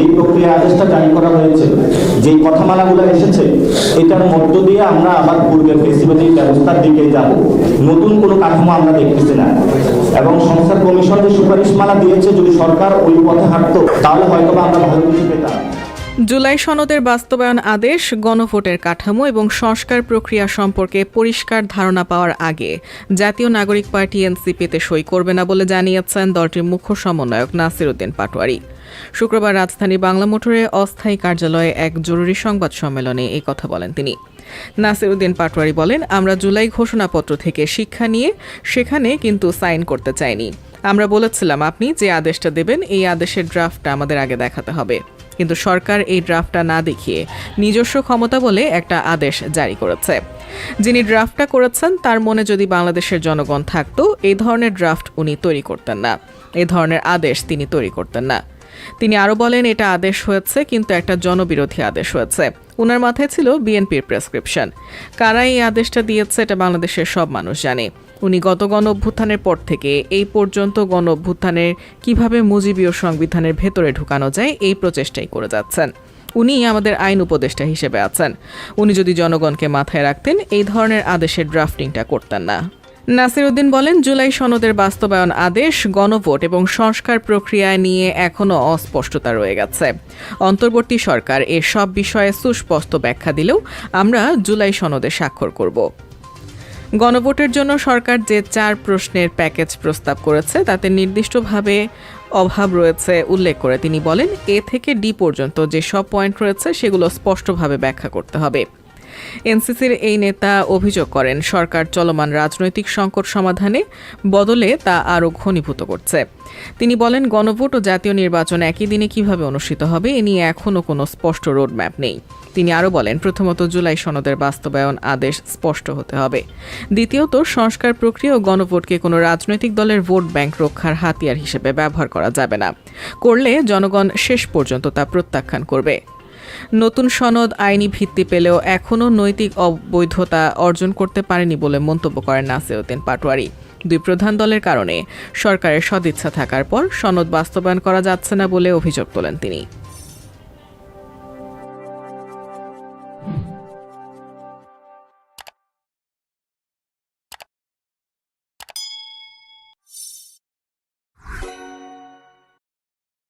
যেই প্রক্রিয়া আদেশটা জারি করা হয়েছে, যেই কথামালাগুলো এসেছে, এটার মধ্য দিয়ে আমরা আবার পূর্বের ফেসিলিটি ব্যবস্থার দিকে যাব। নতুন কোনো কাঠামো আমরা দেখতেছি না। এবং সংস্কার কমিশন যে সুপারিশমালা দিয়েছে, যদি সরকার ওই পথে হাঁটতো তাহলে হয়তো আমরা ভালো কিছু পেতাম। জুলাই সনদের বাস্তবায়ন আদেশ, গণভোটের কাঠামো এবং সংস্কার প্রক্রিয়া সম্পর্কে পরিষ্কার ধারণা পাওয়ার আগে জাতীয় নাগরিক পার্টি এনসিপিতে সই করবে না বলে জানিয়েছেন দলটির মুখ্য সমন্বয়ক নাসির উদ্দিন পাটোয়ারি। শুক্রবার রাজধানী বাংলা মোটরে অস্থায়ী কার্যালয়ে এক জরুরি সংবাদ সম্মেলনে এই কথা বলেন তিনি। নাসির উদ্দিন পাটোয়ারি বলেন, আমরা জুলাই ঘোষণাপত্র থেকে শিক্ষা নিয়ে সেখানে কিন্তু সাইন করতে চাইনি। আমরা বলেছিলাম আপনি যে আদেশটা দেবেন এই আদেশের ড্রাফটটা আমাদের আগে দেখাতে হবে, কিন্তু সরকার এই ড্রাফটটা না দেখিয়ে নিজস্ব ক্ষমতা বলে একটা আদেশ জারি করেছে। যিনি ড্রাফটটা করেছেন তার মনে যদি বাংলাদেশের জনগণ থাকতো, এই ধরনের ড্রাফট উনি তৈরি করতেন না, এই ধরনের আদেশ তিনি তৈরি করতেন না। তিনি আরও বলেন, এটা আদেশ হয়েছে কিন্তু একটা জনবিরোধী আদেশ হয়েছে। উনার মাথায় ছিল বিএনপির প্রেসক্রিপশন। কারা এই আদেশটা দিয়েছে এটা বাংলাদেশের সব মানুষ জানে। উনি গত গণ অভ্যুত্থানের পর থেকে এই পর্যন্ত গণ অভ্যুত্থানের কীভাবে মুজিবীয় সংবিধানের ভেতরে ঢুকানো যায় এই প্রচেষ্টাই করে যাচ্ছেন। উনি আমাদের আইন উপদেষ্টা হিসেবে আছেন। উনি যদি জনগণকে মাথায় রাখতেন এই ধরনের আদেশের ড্রাফটিংটা করতেন না। নাসির উদ্দিন বলেন, জুলাই সনদের বাস্তবায়ন আদেশ, গণভোট এবং সংস্কার প্রক্রিয়া নিয়ে এখনও অস্পষ্টতা রয়ে গেছে। অন্তর্বর্তী সরকার এসব বিষয়ে সুস্পষ্ট ব্যাখ্যা দিলেও আমরা জুলাই সনদে স্বাক্ষর করব। গণভোটের জন্য সরকার যে 4 প্রশ্নের প্যাকেজ প্রস্তাব করেছে তাতে নির্দিষ্টভাবে অভাব রয়েছে উল্লেখ করে তিনি বলেন, এ থেকে ডি পর্যন্ত যে সব পয়েন্ট রয়েছে সেগুলো স্পষ্টভাবে ব্যাখ্যা করতে হবে। এনসিসির এই নেতা অভিযোগ করেন, সরকার চলমান রাজনৈতিক সংকট সমাধানে বদলে তা আরও ঘনীভূত করছে। তিনি বলেন, গণভোট ও জাতীয় নির্বাচন একই দিনে কিভাবে অনুষ্ঠিত হবে এ নিয়ে এখনও কোনো স্পষ্ট রোডম্যাপ নেই। তিনি আরও বলেন, প্রথমত জুলাই সনদের বাস্তবায়ন আদেশ স্পষ্ট হতে হবে। দ্বিতীয়ত, সংস্কার প্রক্রিয়া ও গণভোটকে কোনো রাজনৈতিক দলের ভোট ব্যাংক রক্ষার হাতিয়ার হিসেবে ব্যবহার করা যাবে না। করলে জনগণ শেষ পর্যন্ত তা প্রত্যাখ্যান করবে। নতুন সনদ আইনি ভিত্তি পেলেও এখনও নৈতিক অবৈধতা অর্জন করতে পারেনি বলে মন্তব্য করেন নাসির উদ্দিন পাটোয়ারি। 2 প্রধান দলের কারণে সরকারের সদিচ্ছা থাকার পর সনদ বাস্তবায়ন করা যাচ্ছে না বলে অভিযোগ তোলেন তিনি।